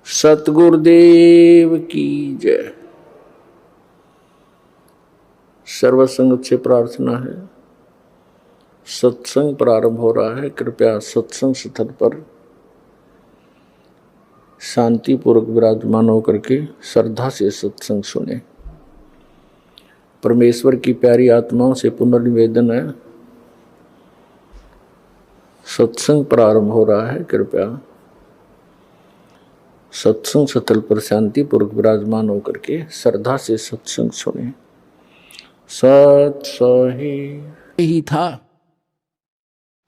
सतगुरुदेव की जय। सर्वसंग से प्रार्थना है। सत्संग प्रारंभ हो रहा है। कृपया सत्संग स्थल पर शांतिपूर्वक विराजमान होकर के श्रद्धा से सत्संग सुने। परमेश्वर की प्यारी आत्माओं से पुनर्निवेदन है, सत्संग प्रारंभ हो रहा है। कृपया सत्संग स्थल पर शांतिपूर्वक विराजमान होकर के श्रद्धा से सत्संग सुने। सत ही था।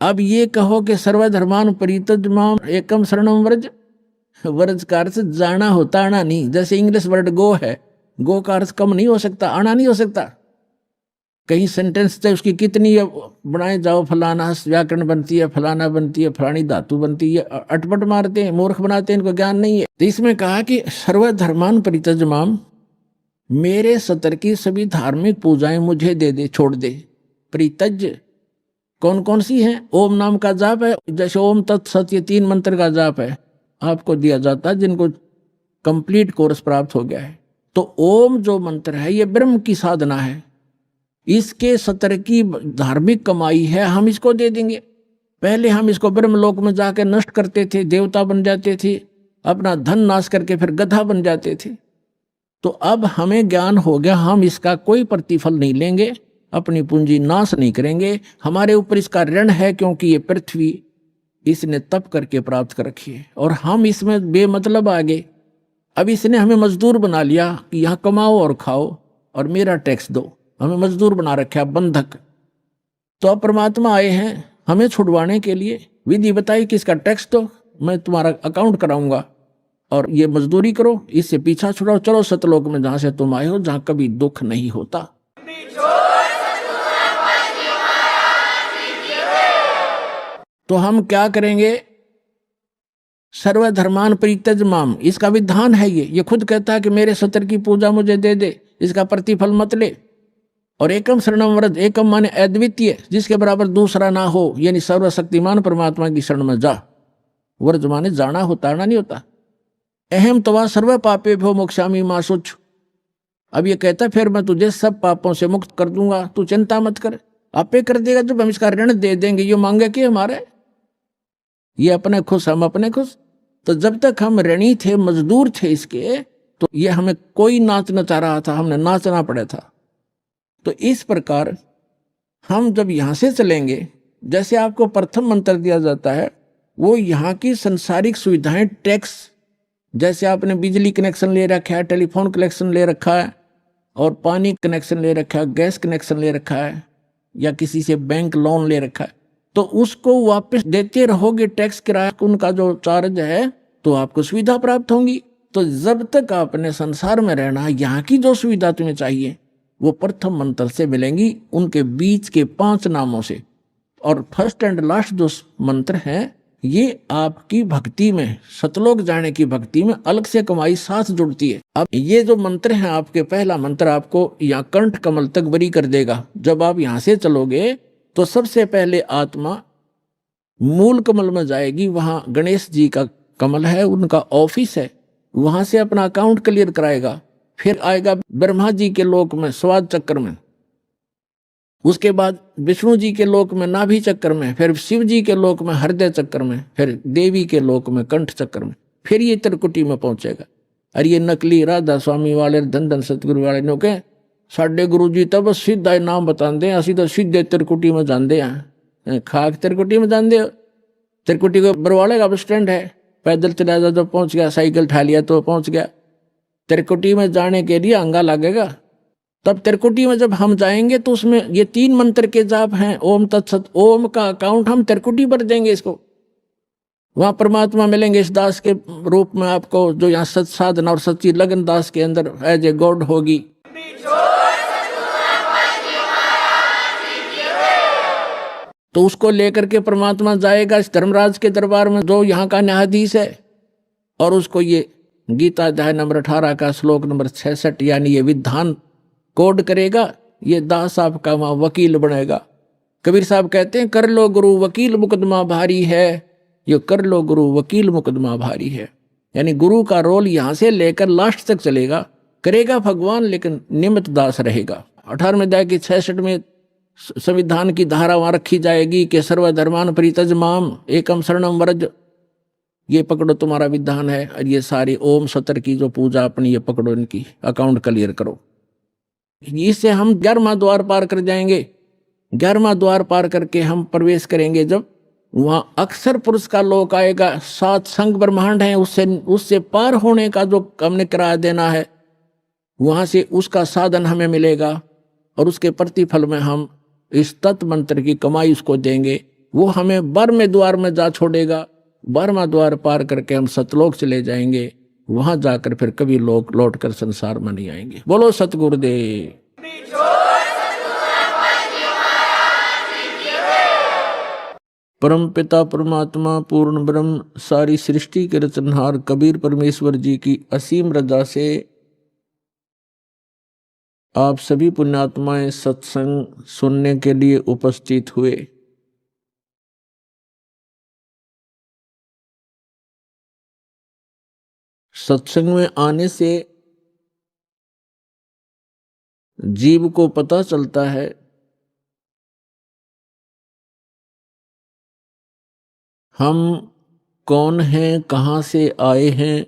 अब ये कहो कि सर्वधर्मान परित्यज्य एकम शरणम व्रज। व्रज का अर्थ जाना होता, आना नहीं। जैसे इंग्लिश वर्ड गो है, गो का अर्थ कम नहीं हो सकता, आना नहीं हो सकता। कहीं सेंटेंस से उसकी कितनी बनाए जाओ, फलाना व्याकरण बनती है, फलाना बनती है, फलानी धातु बनती है, अटपट मारते हैं, मूर्ख बनाते हैं, इनको ज्ञान नहीं है। तो इसमें कहा कि सर्वधर्मान परित्यज्य माम, मेरे सतर की सभी धार्मिक पूजाएं मुझे दे दे, छोड़ दे। परित्यज्य कौन कौन सी हैं? ओम नाम का जाप है, जैसे ओम तत्सत, ये 3 मंत्र का जाप है, आपको दिया जाता है जिनको कंप्लीट कोर्स प्राप्त हो गया है। तो ओम जो मंत्र है ये ब्रह्म की साधना है, इसके सतर की धार्मिक कमाई है, हम इसको दे देंगे। पहले हम इसको ब्रह्मलोक में जाकर नष्ट करते थे, देवता बन जाते थे, अपना धन नाश करके फिर गधा बन जाते थे। तो अब हमें ज्ञान हो गया, हम इसका कोई प्रतिफल नहीं लेंगे, अपनी पूंजी नाश नहीं करेंगे। हमारे ऊपर इसका ऋण है, क्योंकि ये पृथ्वी इसने तप करके प्राप्त कर रखी है और हम इसमें बेमतलब आगे। अब इसने हमें मजदूर बना लिया कि यहाँ कमाओ और खाओ और मेरा टैक्स दो, हमें मजदूर बना रखा, बंधक। तो अब परमात्मा आए हैं हमें छुड़वाने के लिए। विधि बताई कि इसका टैक्स दो, मैं तुम्हारा अकाउंट कराऊंगा और ये मजदूरी करो, इससे पीछा छुड़ाओ, चलो सतलोक में जहां से तुम आए हो, जहां कभी दुख नहीं होता। तो हम क्या करेंगे? सर्वधर्मान परित्यज्य माम, इसका विधान है ये खुद कहता है कि मेरे सतर की पूजा मुझे दे दे, इसका प्रतिफल मत ले। और एकम शरणम व्रज, एकम माने अद्वितीय, जिसके बराबर दूसरा ना हो, यानी सर्वशक्तिमान परमात्मा की शरण में जा। व्रज माने जाना होता, आना नहीं होता। अहम तवा सर्व पापे भो मोक्षामि मा शुच। अब ये कहता फिर मैं तुझे सब पापों से मुक्त कर दूंगा, तू चिंता मत कर। आपे कर देगा जब हम इसका ऋण दे देंगे। ये मांगे कि हमारे, ये अपने खुश हम अपने खुश। तो जब तक हम ऋणी थे, मजदूर थे इसके, तो ये हमें कोई नाच नचा रहा था, हमने नाचना पड़ा था। तो इस प्रकार हम जब यहां से चलेंगे, जैसे आपको प्रथम मंत्र दिया जाता है, वो यहाँ की संसारिक सुविधाएं, टैक्स, जैसे आपने बिजली कनेक्शन ले रखा है, टेलीफोन कनेक्शन ले रखा है, और पानी कनेक्शन ले रखा है, गैस कनेक्शन ले रखा है, या किसी से बैंक लोन ले रखा है, तो उसको वापस देते रहोगे। टैक्स किराया उनका जो चार्ज है, तो आपको सुविधा प्राप्त होंगी। तो जब तक आपने संसार में रहना, यहाँ की जो सुविधा तुम्हें चाहिए वो प्रथम मंत्र से मिलेंगी, उनके बीच के 5 नामों से। और फर्स्ट एंड लास्ट जो मंत्र है, ये आपकी भक्ति में, सतलोक जाने की भक्ति में अलग से कमाई साथ जुड़ती है। अब ये जो मंत्र है आपके, पहला मंत्र आपको यहाँ कंठ कमल तक बरी कर देगा। जब आप यहाँ से चलोगे तो सबसे पहले आत्मा मूल कमल में जाएगी, वहां गणेश जी का कमल है, उनका ऑफिस है, वहां से अपना अकाउंट क्लियर कराएगा। फिर आएगा ब्रह्मा जी के लोक में, स्वाद चक्र में, उसके बाद विष्णु जी के लोक में, नाभि चक्र में, फिर शिव जी के लोक में, हृदय चक्र में, फिर देवी के लोक में, कंठ चक्र में, फिर ये त्रिकुटी में पहुंचेगा। और ये नकली राधा स्वामी वाले, धन धन सतगुरु वाले नो के साढ़े गुरु जी तब सीधा नाम बताते, असि तो सीधे त्रिकुटी में जाते हैं। खाक त्रिकुटी में जाते हो? त्रिकुटी को बरवाले का बस स्टैंड है, पैदल चला जा तो पहुंच गया, साइकिल ठा लिया तो पहुंच गया। त्रिकुटी में जाने के लिए अंगा लगेगा। तब त्रिकुटी में जब हम जाएंगे तो उसमें ये 3 मंत्र के जाप हैं, ओम तत्सत। ओम का अकाउंट हम त्रिकुटी पर देंगे इसको, वहां परमात्मा मिलेंगे इस दास के रूप में आपको, जो यहाँ सत साधना और सच्ची लगन दास के अंदर एज ए गॉड होगी। तो उसको लेकर के परमात्मा जाएगा इस धर्मराज के दरबार में, जो यहाँ का न्यायाधीश है, और उसको ये गीता अध्याय नंबर 18 का श्लोक नंबर 66 यानी ये विधान कोड करेगा। ये दास आपका वहां वकील बनेगा। कबीर साहब कहते हैं, कर लो गुरु वकील मुकदमा भारी है, ये कर लो गुरु वकील मुकदमा भारी है। यानी गुरु का रोल यहां से लेकर लास्ट तक चलेगा, करेगा भगवान लेकिन निमित्त दास रहेगा। 18वें अध्याय की 66 में संविधान की धारा वहां रखी जाएगी कि सर्वधर्मान परित्यज माम एकम शरणम व्रज, ये पकड़ो तुम्हारा विधान है। और ये सारी ओम सतर की जो पूजा अपनी ये पकड़ो, इनकी अकाउंट क्लियर करो। इससे हम 11वां द्वार पार कर जाएंगे। 11वां द्वार पार करके हम प्रवेश करेंगे जब वहां अक्षर पुरुष का लोक आएगा। 7 संग ब्रह्मांड है, उससे पार होने का जो हमने किराया देना है, वहां से उसका साधन हमें मिलेगा और उसके प्रतिफल में हम इस तत्व मंत्र की कमाई उसको देंगे। वो हमें 12वें द्वार में जा छोड़ेगा। 12वां द्वार पार करके हम सतलोक चले जाएंगे। वहां जाकर फिर कभी लोग लौट कर संसार में नहीं आएंगे। बोलो सतगुरुदेव। परम पिता परमात्मा पूर्ण ब्रह्म सारी सृष्टि के रचनहार कबीर परमेश्वर जी की असीम रजा से आप सभी पुण्यात्माएं सत्संग सुनने के लिए उपस्थित हुए। सत्संग में आने से जीव को पता चलता है हम कौन हैं, कहां से आए हैं।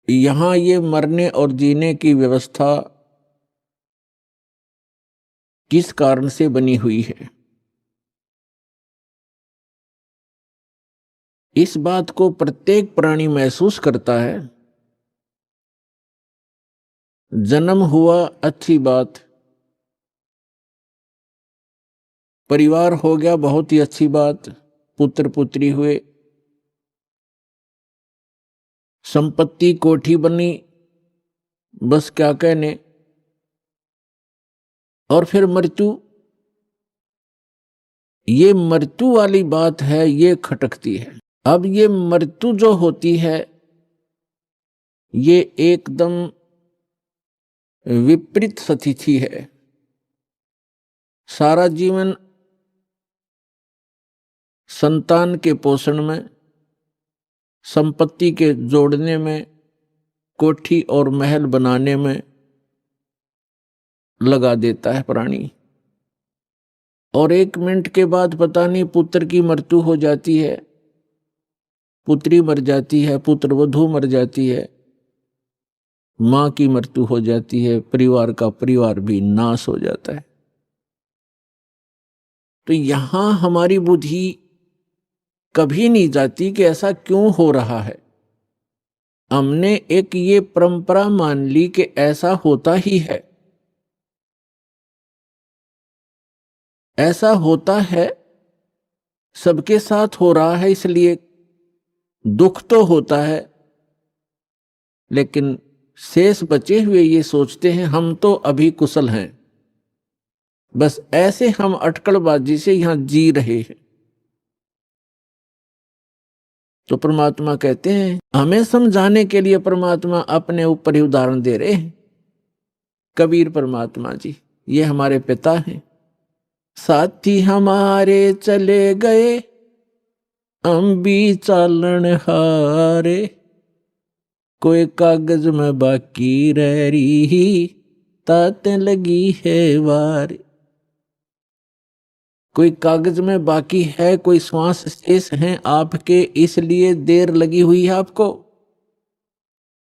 यहां ये मरने और जीने की व्यवस्था किस कारण से बनी हुई है, इस बात को प्रत्येक प्राणी महसूस करता है। जन्म हुआ अच्छी बात, परिवार हो गया बहुत ही अच्छी बात, पुत्र पुत्री हुए, संपत्ति कोठी बनी, बस क्या कहने। और फिर मृत्यु, ये मृत्यु वाली बात है, ये खटकती है। अब ये मृत्यु जो होती है ये एकदम विपरीत स्थिति है। सारा जीवन संतान के पोषण में, संपत्ति के जोड़ने में, कोठी और महल बनाने में लगा देता है प्राणी, और 1 मिनट के बाद पता नहीं पुत्र की मृत्यु हो जाती है, पुत्री मर जाती है, पुत्र वधू मर जाती है, मां की मृत्यु हो जाती है, परिवार का परिवार भी नाश हो जाता है। तो यहां हमारी बुद्धि कभी नहीं जाती कि ऐसा क्यों हो रहा है। हमने एक ये परंपरा मान ली कि ऐसा होता ही है, ऐसा होता है, सबके साथ हो रहा है, इसलिए दुख तो होता है। लेकिन शेष बचे हुए ये सोचते हैं हम तो अभी कुशल हैं, बस ऐसे हम अटकलबाजी से यहां जी रहे हैं। तो परमात्मा कहते हैं, हमें समझाने के लिए परमात्मा अपने ऊपर ही उदाहरण दे रहे हैं। कबीर परमात्मा जी ये हमारे पिता हैं। साथी हमारे चले गए, हम भी चालन हारे, कोई कागज में बाकी रह रही, ताते लगी है वार। कोई कागज में बाकी है, कोई श्वास शेष हैं आपके, इसलिए देर लगी हुई है आपको।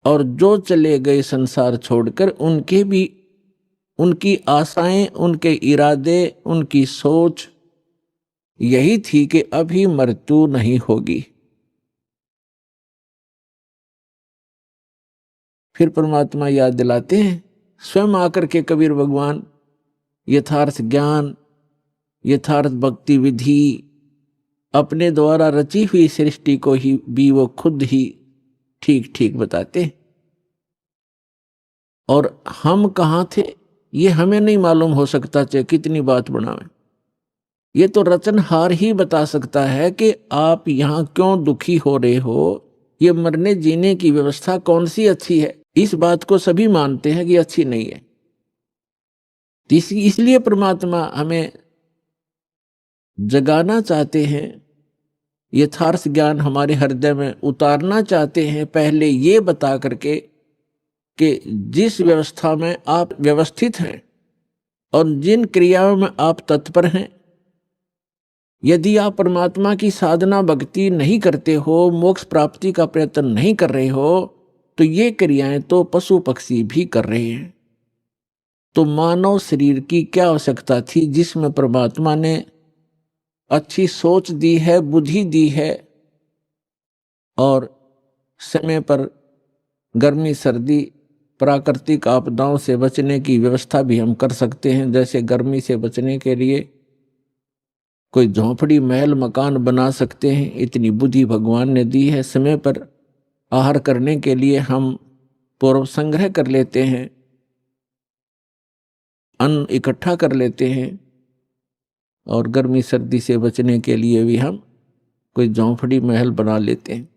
और जो चले गए संसार छोड़कर, उनके भी, उनकी आशाएं, उनके इरादे, उनकी सोच यही थी कि अभी मृत्यु नहीं होगी। फिर परमात्मा याद दिलाते हैं, स्वयं आकर के कबीर भगवान यथार्थ ज्ञान, यथार्थ भक्ति विधि, अपने द्वारा रची हुई सृष्टि को ही भी वो खुद ही ठीक ठीक बताते। और हम कहाँ थे ये हमें नहीं मालूम हो सकता, चाहे कितनी बात बनावे। ये तो रचनहार ही बता सकता है कि आप यहाँ क्यों दुखी हो रहे हो, ये मरने जीने की व्यवस्था कौन सी अच्छी है। इस बात को सभी मानते हैं कि अच्छी नहीं है। इसलिए परमात्मा हमें जगाना चाहते हैं यथार्थ ज्ञान हमारे हृदय में उतारना चाहते हैं, पहले ये बता करके कि जिस व्यवस्था में आप व्यवस्थित हैं और जिन क्रियाओं में आप तत्पर हैं, यदि आप परमात्मा की साधना भक्ति नहीं करते हो, मोक्ष प्राप्ति का प्रयत्न नहीं कर रहे हो, तो ये क्रियाएं तो पशु पक्षी भी कर रहे हैं। तो मानव शरीर की क्या आवश्यकता थी, जिसमें परमात्मा ने अच्छी सोच दी है, बुद्धि दी है, और समय पर गर्मी सर्दी प्राकृतिक आपदाओं से बचने की व्यवस्था भी हम कर सकते हैं। जैसे गर्मी से बचने के लिए कोई झोंपड़ी महल मकान बना सकते हैं, इतनी बुद्धि भगवान ने दी है। समय पर आहार करने के लिए हम पूर्व संग्रह कर लेते हैं, अन्न इकट्ठा कर लेते हैं, और गर्मी सर्दी से बचने के लिए भी हम कोई झोंपड़ी महल बना लेते हैं।